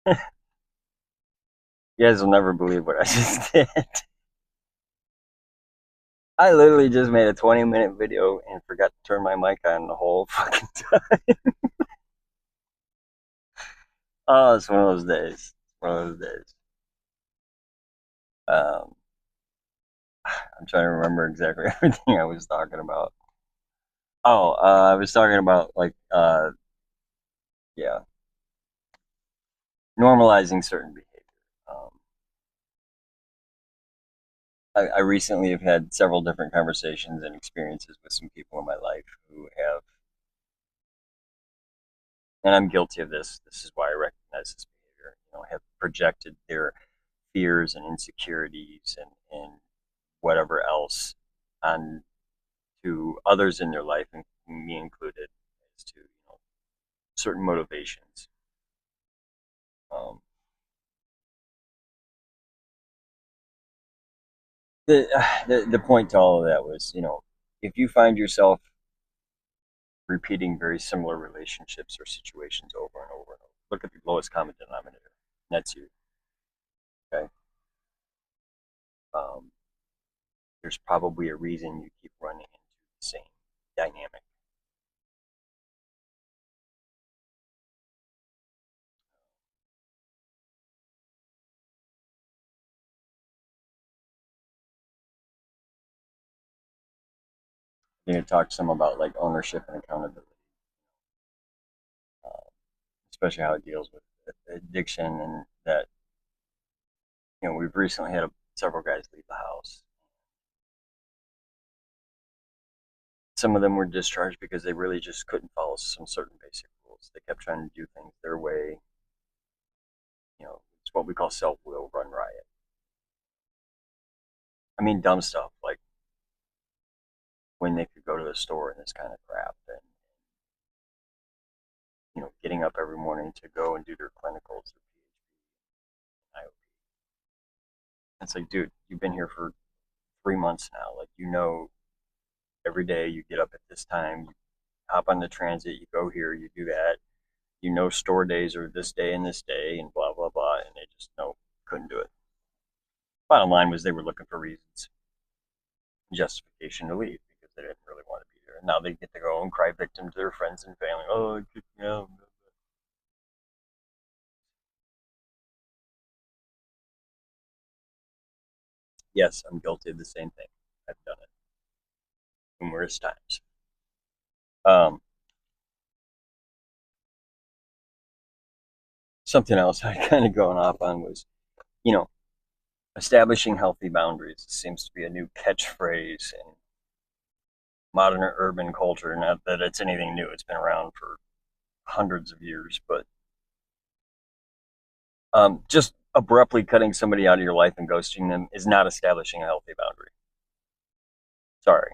You guys will never believe what I just did. I literally just made a 20-minute video and forgot to turn my mic on the whole fucking time. Oh, it's one of those days. One of those days. Um, I'm trying to remember exactly everything I was talking about. Oh, I was talking about like, yeah, normalizing certain behavior. Um, I recently have had several different conversations and experiences with some people in my life who have, and I'm guilty of this. This is why I recognize this behavior. Have projected their fears and insecurities and whatever else on to others in their life, and me included, as to certain motivations. Um, the point to all of that was, if you find yourself repeating very similar relationships or situations over and over and over, look at the lowest common denominator. That's you. Okay. Um, there's probably a reason you keep running into the same dynamic. You're going to talk to some about like ownership and accountability, uh, especially how it deals with addiction, and that we've recently had several guys leave the house. Some of them were discharged because they really just couldn't follow some certain basic rules. They kept trying to do things their way. It's what we call self-will run riot. I mean, dumb stuff like when they could go to the store and this kind of crap, and getting up every morning to go and do their clinicals, their PhD, IOP. It's like, dude, you've been here for 3 months now. Like, every day you get up at this time, you hop on the transit, you go here, you do that. Store days are this day and this day, and blah blah blah, and they just no couldn't do it. Bottom line was they were looking for reasons, justification to leave because they didn't really want to be there. Now they get to go and cry victim to their friends and family. Oh, it kicked me out. Yes, I'm guilty of the same thing. I've done it numerous times. Um, Something else I kind of going off on was, you know, establishing healthy boundaries seems to be a new catchphrase in modern urban culture. Not that it's anything new; it's been around for hundreds of years, but just abruptly cutting somebody out of your life and ghosting them is not establishing a healthy boundary. Sorry,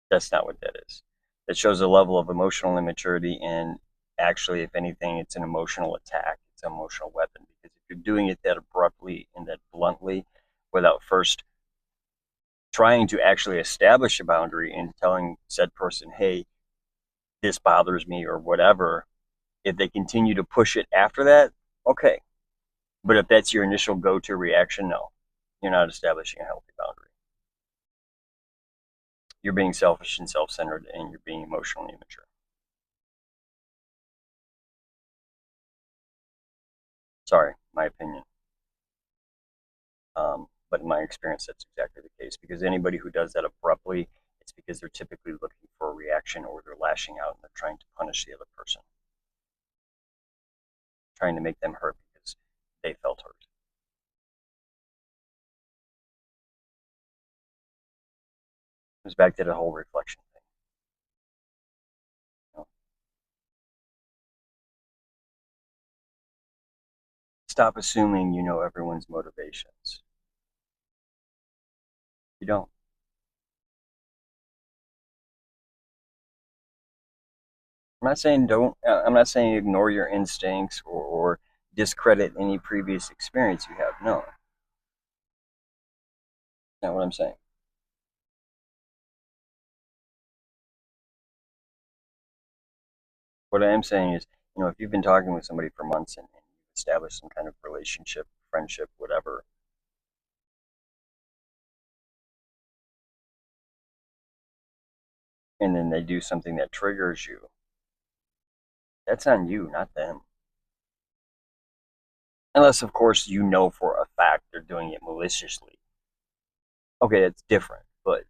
that's not what that is. That shows a level of emotional immaturity, and actually, if anything, it's an emotional attack. It's an emotional weapon, because if you're doing it that abruptly and that bluntly, without first trying to actually establish a boundary and telling said person, hey, this bothers me or whatever, if they continue to push it after that, okay. But if that's your initial go to reaction, no, you're not establishing a healthy boundary. You're being selfish and self centered, and you're being emotionally immature. Sorry, my opinion. But in my experience, that's exactly the case, because anybody who does that abruptly, it's because they're typically looking for a reaction, or they're lashing out and they're trying to punish the other person, trying to make them hurt because they felt hurt. It goes back to the whole reflection thing. You know? Stop assuming you know everyone's motivations. You don't. I'm not saying don't. I'm not saying ignore your instincts, or discredit any previous experience you have. No, that's not what I'm saying. What I am saying is, if you've been talking with somebody for months, and establish some kind of relationship, friendship, whatever. And then they do something that triggers you. That's on you, not them. Unless, of course, you know for a fact they're doing it maliciously. Okay, it's different, but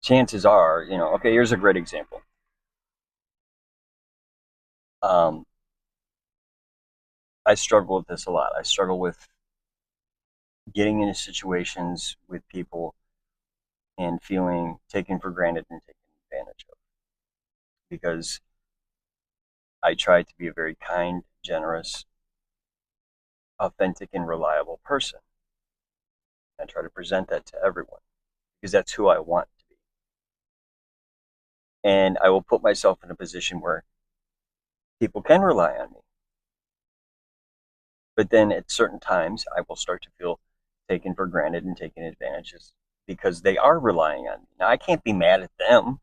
chances are, okay, here's a great example. Um, I struggle with this a lot. I struggle with getting into situations with people and feeling taken for granted and taken advantage of because I try to be a very kind, generous, authentic, and reliable person. I try to present that to everyone because that's who I want to be. And I will put myself in a position where people can rely on me. But then at certain times, I will start to feel taken for granted and taken advantage of because they are relying on me. Now, I can't be mad at them.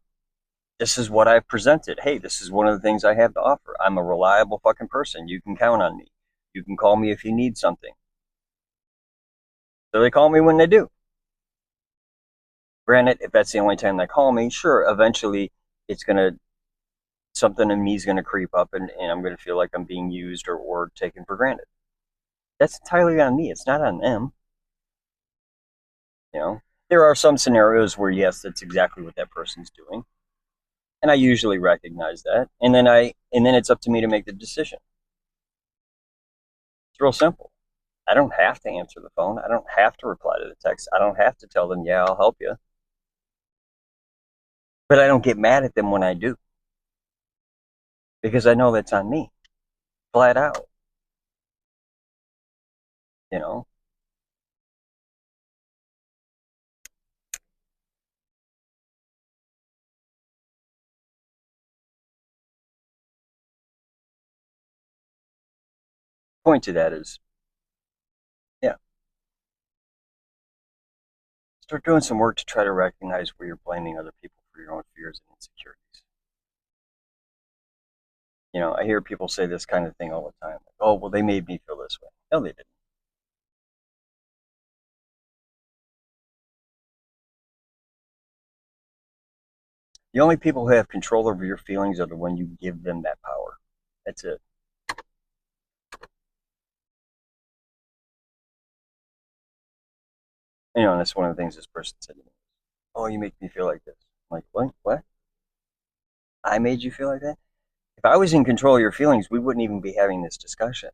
This is what I've presented. Hey, this is one of the things I have to offer. I'm a reliable fucking person. You can count on me. You can call me if you need something. So they call me when they do. Granted, if that's the only time they call me, sure, eventually it's going to, something in me is going to creep up and I'm going to feel like I'm being used or taken for granted. That's entirely on me. It's not on them. You know, there are some scenarios where, yes, that's exactly what that person's doing. And I usually recognize that. And then it's up to me to make the decision. It's real simple. I don't have to answer the phone. I don't have to reply to the text. I don't have to tell them, yeah, I'll help you. But I don't get mad at them when I do because I know that's on me, flat out. You know, point to that is, yeah, start doing some work to try to recognize where you're blaming other people for your own fears and insecurities. I hear people say this kind of thing all the time. Like, oh, well, they made me feel this way. No, they didn't. The only people who have control over your feelings are the one you give them that power. That's it. And that's one of the things this person said to me. Oh, you make me feel like this. I'm like, what? What? I made you feel like that? If I was in control of your feelings, we wouldn't even be having this discussion.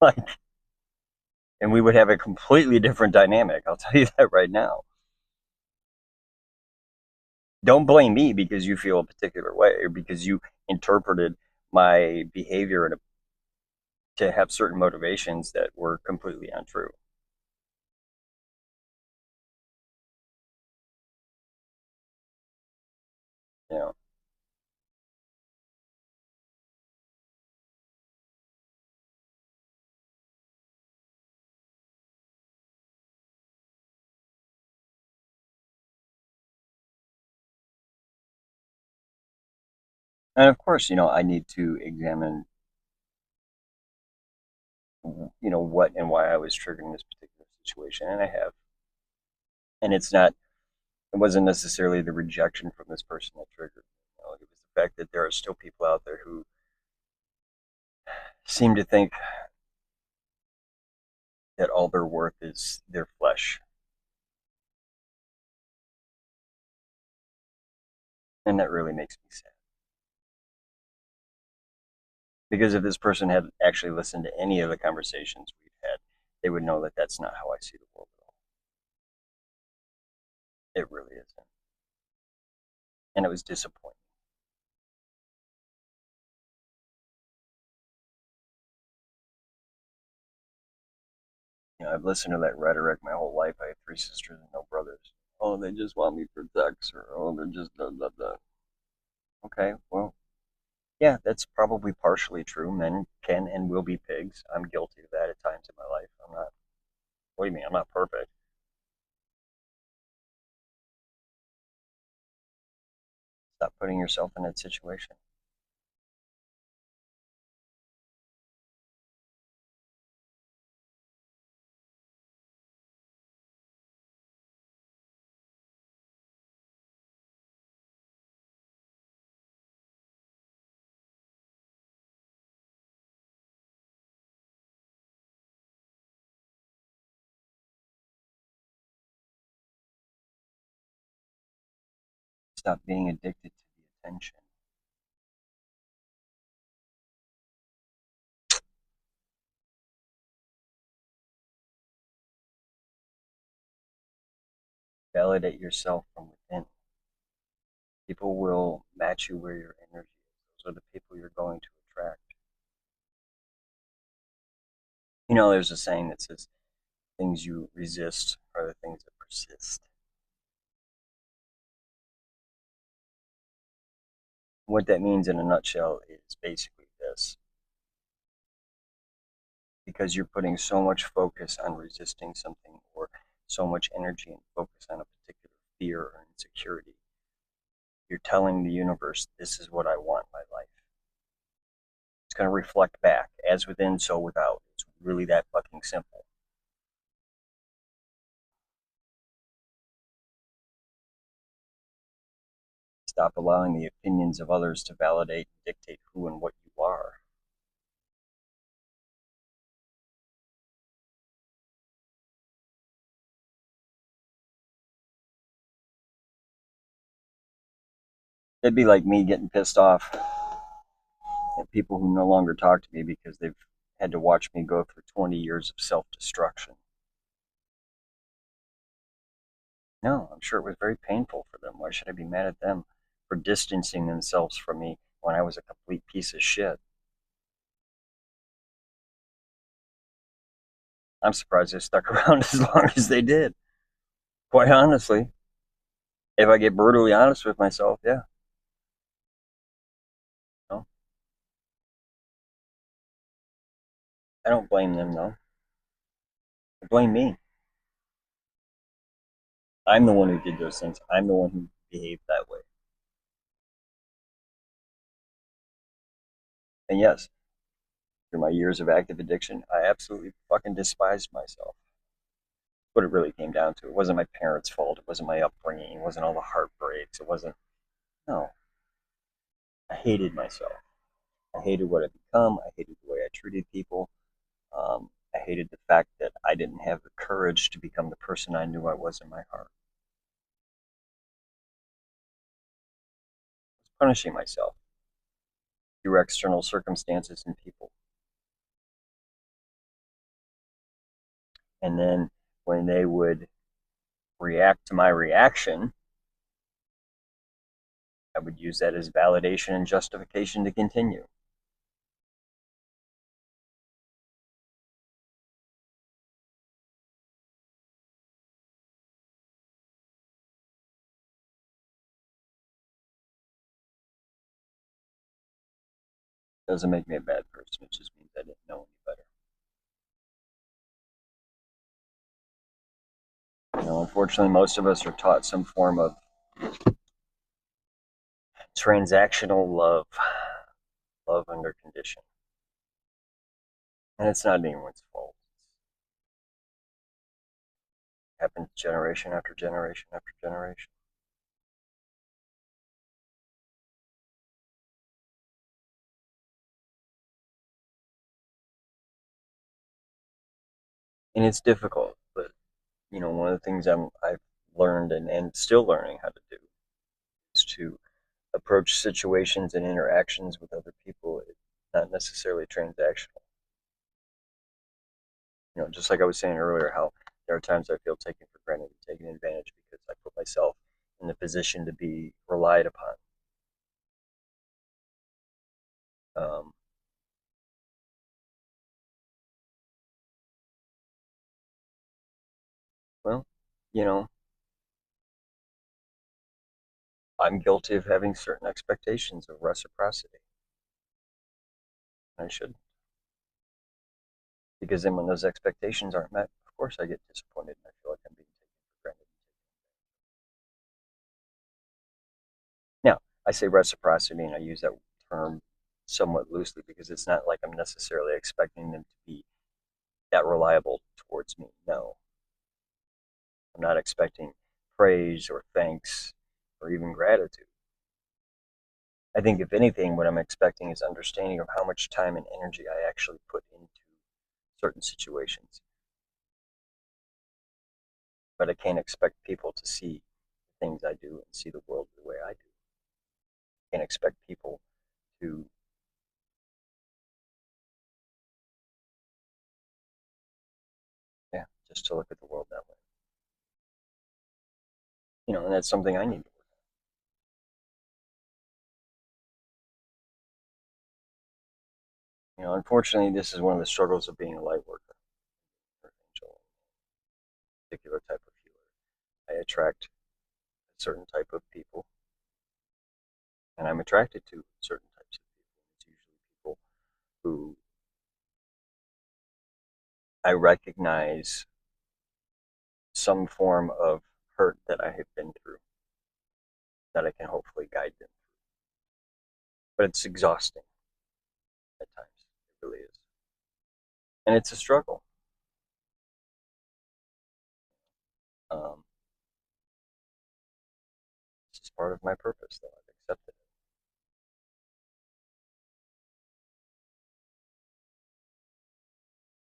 Like, and we would have a completely different dynamic. I'll tell you that right now. Don't blame me because you feel a particular way or because you interpreted my behavior to have certain motivations that were completely untrue. You know, and of course, I need to examine, what and why I was triggering this particular situation, and I have. And it wasn't necessarily the rejection from this person that triggered. It was the fact that there are still people out there who seem to think that all their worth is their flesh, and that really makes me sad. Because if this person had actually listened to any of the conversations we've had, they would know that that's not how I see the world at all. It really isn't, and it was disappointing. I've listened to that rhetoric my whole life. I have three sisters and no brothers. Oh, they just want me for sex, or oh, they're just blah blah blah. Okay, well, yeah, that's probably partially true. Men can and will be pigs. I'm guilty of that at times in my life. I'm not. What do you mean? I'm not perfect. Stop putting yourself in that situation. Stop being addicted to the attention. Validate yourself from within. People will match you where your energy is. Those are the people you're going to attract. You know, there's a saying that says, things you resist are the things that persist. What that means in a nutshell is basically this. Because you're putting so much focus on resisting something, or so much energy and focus on a particular fear or insecurity, you're telling the universe, this is what I want in my life. It's going to reflect back, as within, so without. It's really that fucking simple. Stop allowing the opinions of others to validate and dictate who and what you are. It'd be like me getting pissed off at people who no longer talk to me because they've had to watch me go through 20 years of self-destruction. No, I'm sure it was very painful for them. Why should I be mad at them for distancing themselves from me when I was a complete piece of shit? I'm surprised they stuck around as long as they did. Quite honestly, if I get brutally honest with myself, yeah. No, I don't blame them though. I blame me. I'm the one who did those things. I'm the one who behaved that way. And yes, through my years of active addiction, I absolutely fucking despised myself. What it really came down to. It wasn't my parents' fault. It wasn't my upbringing. It wasn't all the heartbreaks. It wasn't, no. I hated myself. I hated what I'd become. I hated the way I treated people. I hated the fact that I didn't have the courage to become the person I knew I was in my heart. I was punishing myself through external circumstances and people. And then when they would react to my reaction, I would use that as validation and justification to continue. Doesn't make me a bad person. It just means I didn't know any better. You know, unfortunately, most of us are taught some form of transactional love, love under condition. And it's not anyone's fault. It happens generation after generation after generation. And it's difficult, but you know, one of the things I've learned and still learning how to do is to approach situations and interactions with other people, not necessarily transactional. You know, just like I was saying earlier, how there are times I feel taken for granted and taken advantage because I put myself in the position to be relied upon. Um, well, you know, I'm guilty of having certain expectations of reciprocity. I should, because then when those expectations aren't met, of course I get disappointed and I feel like I'm being taken for granted. Now, I say reciprocity and I use that term somewhat loosely because it's not like I'm necessarily expecting them to be that reliable towards me. No, I'm not expecting praise or thanks or even gratitude. I think, if anything, what I'm expecting is understanding of how much time and energy I actually put into certain situations. But I can't expect people to see things I do and see the world the way I do. I can't expect people to, yeah, just to look at the world that way. And that's something I need to work on. Unfortunately, this is one of the struggles of being a light worker, or angel, particular type of healer. I attract a certain type of people, and I'm attracted to certain types of people. It's usually people who I recognize some form of hurt that I have been through that I can hopefully guide them. But it's exhausting at times. It really is. And it's a struggle. Um, it's just part of my purpose, though. I've accepted it.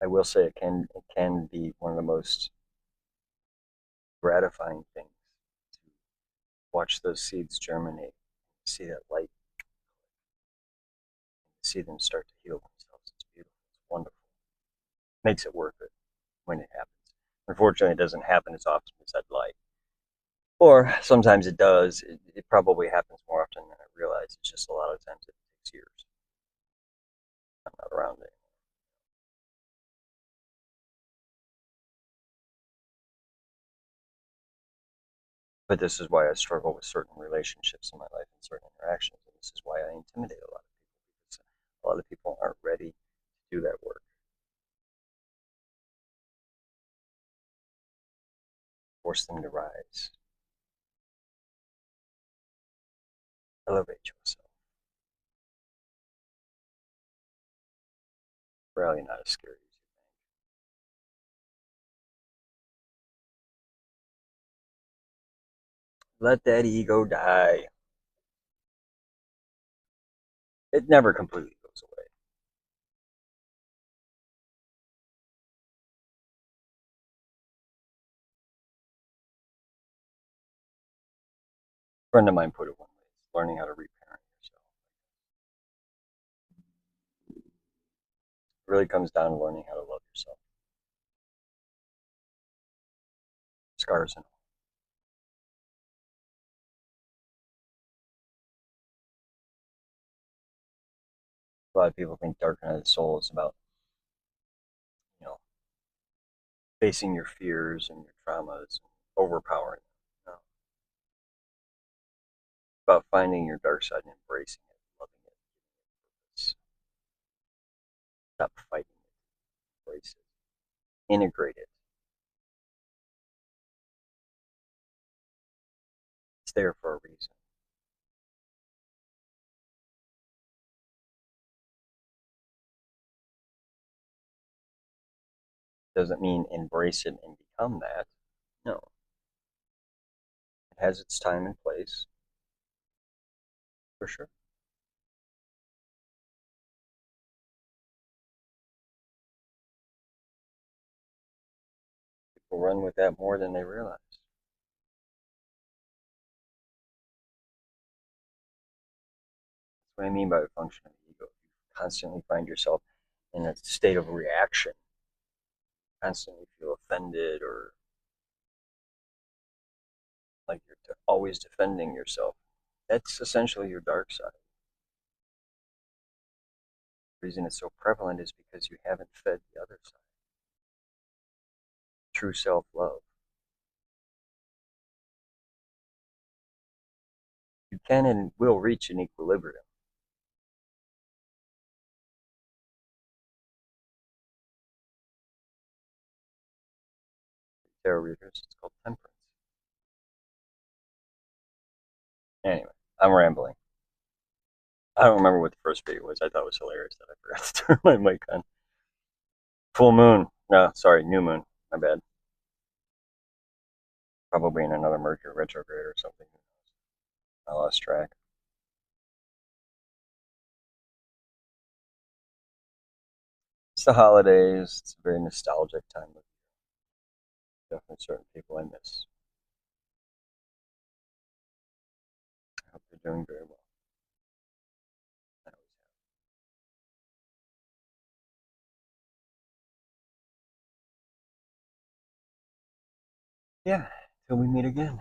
I will say it can be one of the most gratifying things to watch those seeds germinate, see that light, see them start to heal themselves. It's beautiful. It's wonderful. It makes it worth it when it happens. Unfortunately, it doesn't happen as often as I'd like. Or sometimes it does. It probably happens more often than I realize. It's just a lot of times it takes years. I'm not around it. But this is why I struggle with certain relationships in my life and certain interactions. And this is why I intimidate a lot of people, because a lot of people aren't ready to do that work. Force them to rise. Elevate yourself. Really not as scary as you think. Let that ego die. It never completely goes away. A friend of mine put it one way: it's learning how to reparent yourself. It really comes down to learning how to love yourself. Scars and all. A lot of people think Dark Night of the Soul is about, you know, facing your fears and your traumas and overpowering them. No. It's about finding your dark side and embracing it, loving it, giving it purpose. Stop fighting it, embrace it, integrate it. It's there for a reason. Doesn't mean embrace it and become that. No. It has its time and place, for sure. People run with that more than they realize. That's what I mean by a function of the ego. You constantly find yourself in a state of reaction, constantly feel offended or like you're always defending yourself. That's essentially your dark side. The reason it's so prevalent is because you haven't fed the other side. True self love. You can and will reach an equilibrium. Tarot readers, it's called temperance. Anyway, I'm rambling. I don't remember what the first video was. I thought it was hilarious that I forgot to turn my mic on. Full moon. No, sorry, new moon. My bad. Probably in another Mercury retrograde or something. I lost track. It's the holidays. It's a very nostalgic time of year. Definitely certain people I miss. doing very well. I always have. Yeah, till we meet again.